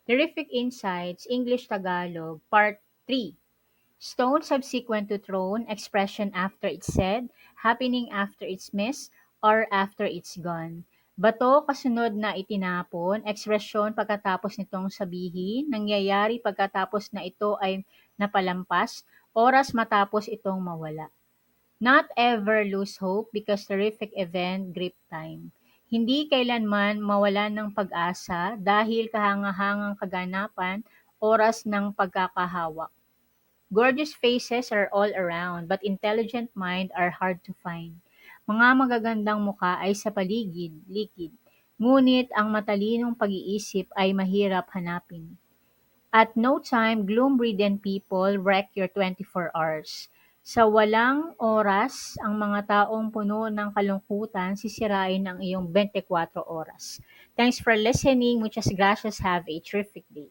Terrific Insights, English Tagalog, Part 3. Stone subsequent to throne, expression after it's said, happening after it's missed, or after it's gone. Bato kasunod na itinapon, ekspresyon pagkatapos nitong sabihin, nangyayari pagkatapos na ito ay napalampas, oras matapos itong mawala. Not ever lose hope because terrific event grip time. Hindi kailanman mawalan ng pag-asa dahil kahangahangang kaganapan, oras ng pagkakahawak. Gorgeous faces are all around, but intelligent mind are hard to find. Mga magagandang muka ay sa paligid-likid, ngunit ang matalinong pag-iisip ay mahirap hanapin. At no time, gloom-ridden people wreck your 24 hours. Sa walang oras, ang mga taong puno ng kalungkutan sisirain ang iyong 24 oras. Thanks for listening. Muchas gracias. Have a terrific day.